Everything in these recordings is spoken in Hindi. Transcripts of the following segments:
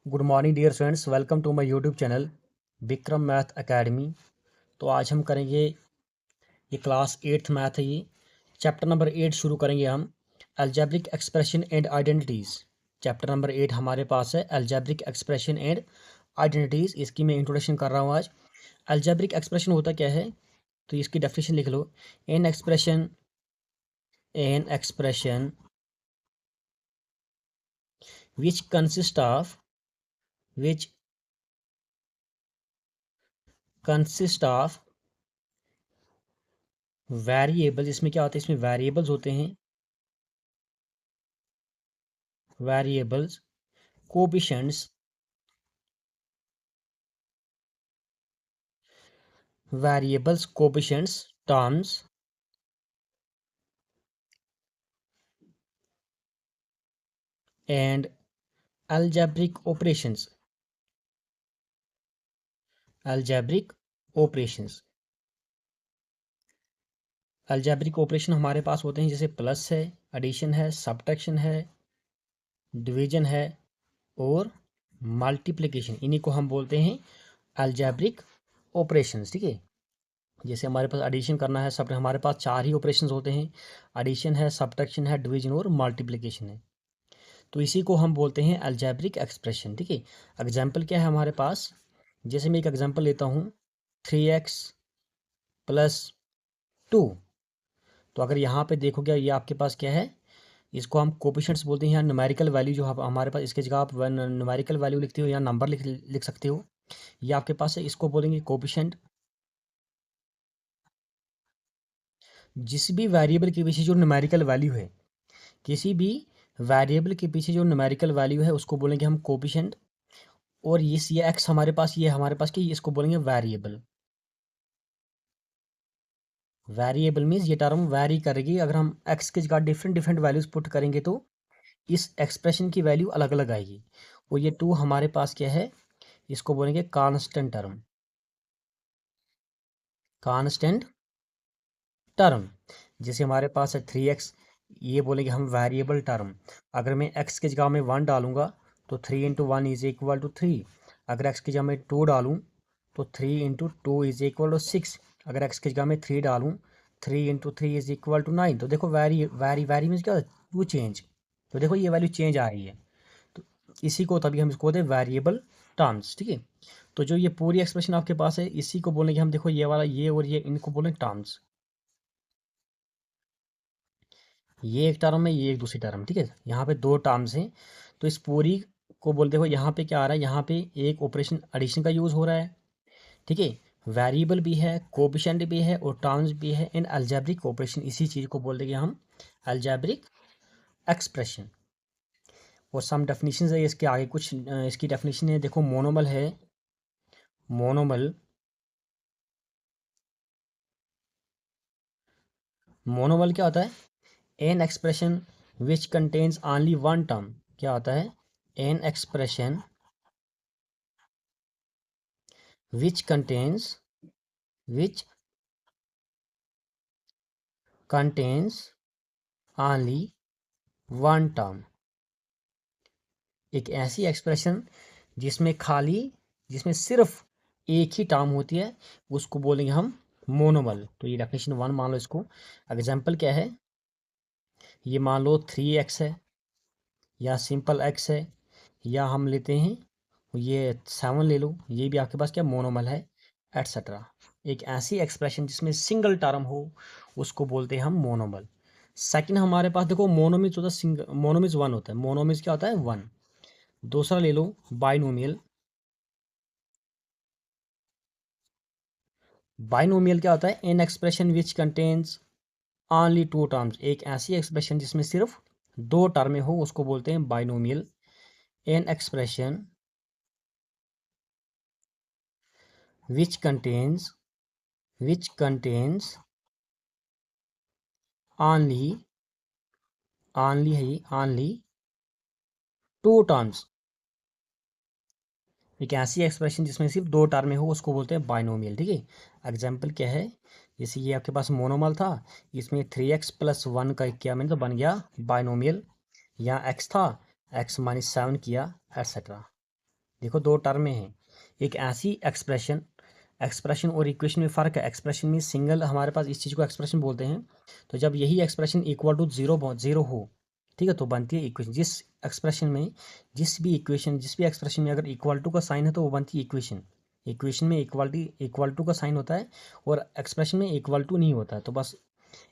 Good morning dear friends, welcome to my YouTube channel Vikram math academy. तो आज हम करेंगे ये क्लास 8th मैथ है। ये चैप्टर नंबर 8 शुरू करेंगे हम। Algebraic expression and identities. Chapter number 8 हमारे पास है अलजेब्रिक एक्सप्रेशन एंड आइडेंटिटीज़। इसकी मैं इंट्रोडक्शन कर रहा हूँ आज। अलजेब्रिक एक्सप्रेशन होता क्या है, तो इसकी डेफिनेशन लिख लो। An expression which consist of variable. इसमें क्या होता है, इसमें वेरिएबल्स होते हैं, variables, coefficients, terms and algebraic operations। algebraic operations algebraic operation हमारे पास होते हैं, जैसे प्लस है, एडिशन है, सब्ट्रैक्शन है, डिवीजन है और मल्टीप्लिकेशन। इन्हीं को हम बोलते हैं अलजेब्रिक ऑपरेशंस। ठीक है, जैसे हमारे पास एडिशन करना है, सब हमारे पास 4 ही ऑपरेशंस होते हैं। एडिशन है, सब्ट्रैक्शन है, डिवीजन और मल्टीप्लिकेशन है। तो इसी को हम बोलते हैं अलजेब्रिक एक्सप्रेशन। ठीक है, एग्जाम्पल क्या है हमारे पास, जैसे मैं एक एग्जाम्पल लेता हूँ 3x प्लस 2। तो अगर यहाँ पे देखोगे ये आपके पास क्या है, इसको हम कोएफिशिएंट्स बोलते हैं, या न्यूमेरिकल वैल्यू जो हमारे पास, इसके जगह आप न्यूमेरिकल वैल्यू लिखते हो या नंबर लिख सकते हो। ये आपके पास है, इसको बोलेंगे कोएफिशिएंट। जिस भी वेरिएबल के पीछे जो न्यूमेरिकल वैल्यू है, किसी भी वेरिएबल के पीछे जो न्यूमेरिकल वैल्यू है उसको बोलेंगे हम कोएफिशिएंट। और ये एक्स हमारे पास, ये हमारे पास कि इसको बोलेंगे वेरिएबल। वेरिएबल मीन्स ये टर्म वैरी करेगी। अगर हम एक्स के जगह डिफरेंट डिफरेंट वैल्यूज पुट करेंगे तो इस एक्सप्रेशन की वैल्यू अलग अलग आएगी। और ये 2 हमारे पास क्या है, इसको बोलेंगे कांस्टेंट टर्म। कांस्टेंट टर्म, जैसे हमारे पास है 3x, ये बोलेंगे हम वेरिएबल टर्म। अगर मैं x के जगह में 1 डालूंगा तो 3 into one is equal to 3। अगर x की जगह में 2 डालूँ तो 3 into two is equal to 6। अगर x की जगह में 3 डालूँ, 3 into three is equal to 9। तो देखो वैरी वैरी वैरी मीन्स क्या होता है, टू चेंज। तो देखो ये वैल्यू चेंज आ रही है, तो इसी को तभी हम इसको बोलते हैं वेरिएबल टर्म्स। ठीक है, तो जो ये पूरी एक्सप्रेशन आपके पास है, इसी को बोलेंगे हम, देखो ये वाला, ये और ये, इनको बोलेंगे टर्म्स। ये एक टर्म है, ये एक दूसरी टर्म। ठीक है, यहाँ पे 2 टर्म्स हैं, तो इस पूरी को बोलते हो, यहाँ पे क्या आ रहा है, यहाँ पे एक ऑपरेशन एडिशन का यूज़ हो रहा है। ठीक है, वेरिएबल भी है, कोएफिशिएंट भी है और टर्म्स भी है। इन अलजेब्रिक ऑपरेशन, इसी चीज़ को बोल देंगे हम अलजेब्रिक एक्सप्रेशन। और सम डेफिनेशन है इसके आगे, कुछ इसकी डेफिनेशन है, देखो मोनोमल है। मोनोमल, मोनोमल क्या होता है, N expression which contains only one term. क्या होता है, an expression which contains which contains only one term। एक ऐसी एक्सप्रेशन जिसमें खाली, जिसमें सिर्फ एक ही टर्म होती है, उसको बोलेंगे हम मोनोमल। तो ये डेफिनेशन 1 मान लो इसको। एग्जाम्पल क्या है, ये मान लो 3x है, या सिंपल x है, या हम लेते हैं ये 7 ले लो, ये भी आपके पास क्या मोनोमल है, एटसेट्रा। एक ऐसी एक्सप्रेशन जिसमें सिंगल टर्म हो उसको बोलते हैं हम मोनोमल। सेकंड हमारे पास देखो मोनोमिज होता है, सिंगल मोनोमिज 1 होता है। मोनोमिज क्या होता है, 1। दूसरा ले लो बाइनोमियल। बाइनोमियल क्या होता है, N expression which contains only 2 terms. एक ऐसी एक्सप्रेशन जिसमें सिर्फ 2 टर्में हो उसको बोलते हैं binomial. An expression which contains only only 2 terms। एक ऐसी एक्सप्रेशन जिसमें सिर्फ 2 टर्म हो उसको बोलते हैं बाइनोमियल। ठीक है, एग्जाम्पल क्या है, जैसे ये आपके पास मोनोमल था, इसमें 3x प्लस 1 का किया मैंने तो बन गया बाइनोमियल। या x था, x माइनस 7 किया, एटसेट्रा। देखो दो टर्म में है, एक ऐसी एक्सप्रेशन और इक्वेशन में फ़र्क है। एक्सप्रेशन में सिंगल, हमारे पास इस चीज़ को एक्सप्रेशन बोलते हैं। तो जब यही एक्सप्रेशन इक्वल टू जीरो हो, ठीक है, तो बनती है इक्वेशन। जिस एक्सप्रेशन में जिस भी एक्सप्रेशन में अगर इक्वल टू का साइन है तो वो बनती है इक्वेशन। इक्वेशन में इक्वल टू का साइन होता है और एक्सप्रेशन में इक्वल टू नहीं होता है। तो बस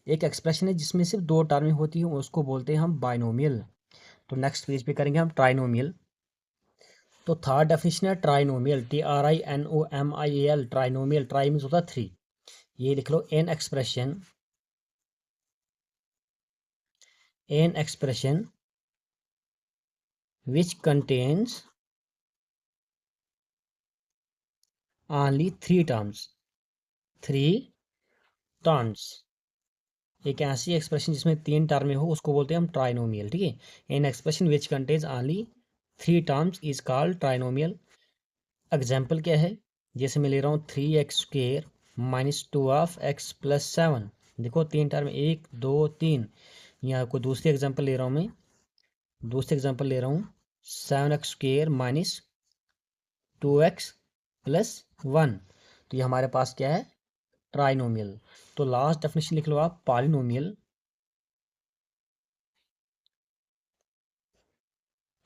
एक एक्सप्रेशन है जिसमें सिर्फ दो टर्में होती हैं, उसको बोलते हैं हम बाइनोमियल। तो नेक्स्ट पेज पे करेंगे हम ट्राइनोमियल। तो थर्ड डेफिनेशन है trinomial, TRINOMIAL, trinomial. Tri means होता है थ्री। ये लिख लो, an expression which contains only three terms. एक ऐसी एक्सप्रेशन जिसमें तीन टर्में हो उसको बोलते हैं हम ट्राइनोमियल, ठीक है। N expression which contains only three terms is called trinomial. Example क्या है, जैसे मैं ले रहा हूँ 3x² -2x + 7। देखो तीन टर्म, 1 2 3। यहाँ कोई दूसरी एग्जाम्पल ले रहा हूँ मैं, 7x² -2x + 1। तो ये हमारे पास क्या है, ट्राइनोमियल। तो लास्ट डेफिनेशन लिख लो आप, पॉलिनोमियल।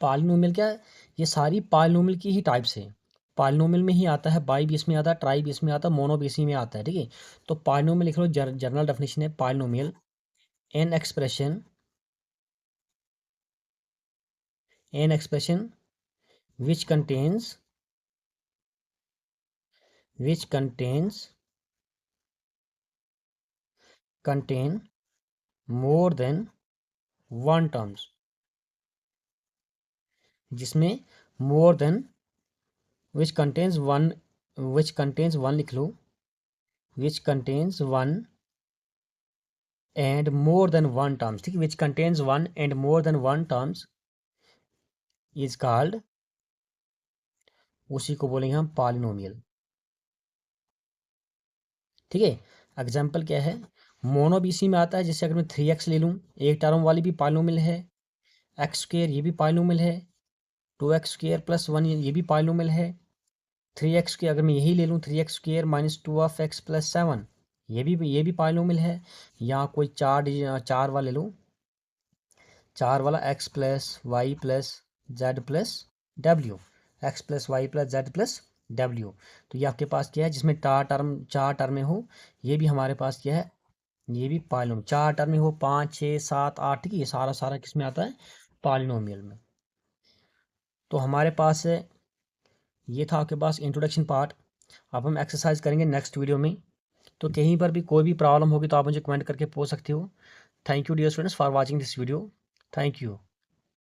पॉलिनोमियल क्या है, ये सारी पॉलिनोमियल की ही टाइप्स है। पॉलिनोमियल में ही आता है, बाई भी इसमें आता है, ट्राई भी इसमें आता है, मोनो भी इसी में आता है, ठीक है। तो पॉलिनोमियल लिख लो, जनरल डेफिनेशन है polynomial, an expression which contain more than one terms, जिसमें more than which contains one लिख लो, which contains one and more than one terms, ठीक है। which contains one and more than one terms is called, उसी को बोलेंगे हम पॉलिनोमियल, ठीक है। एग्जाम्पल क्या है, मोनो भी इसी में आता है। जैसे अगर मैं 3x ले लूँ, एक टर्म वाली भी पॉलिनोमियल है, x² ये भी पॉलिनोमियल है, 2x² + 1 ये भी पॉलिनोमियल है, 3x की अगर मैं यही ले लूँ, 3x² -2x + 7 ये भी पॉलिनोमियल है। या कोई चार वाला ले लूँ, चार वाला x + y + z + w, x + y + z + w। तो ये आपके पास क्या है, जिसमें चार टर्में हो, ये भी हमारे पास क्या है, ये भी पॉलिनोमियल। चार टर्में हो, 5 6 7 8, ठीक है, ये सारा किस में आता है, पॉलिनोमियल में। तो हमारे पास ये था आपके पास इंट्रोडक्शन पार्ट। अब हम एक्सरसाइज करेंगे नेक्स्ट वीडियो में। तो कहीं पर भी कोई भी प्रॉब्लम होगी तो आप मुझे कमेंट करके पूछ सकते हो। Thank you dear students for watching this video. Thank you.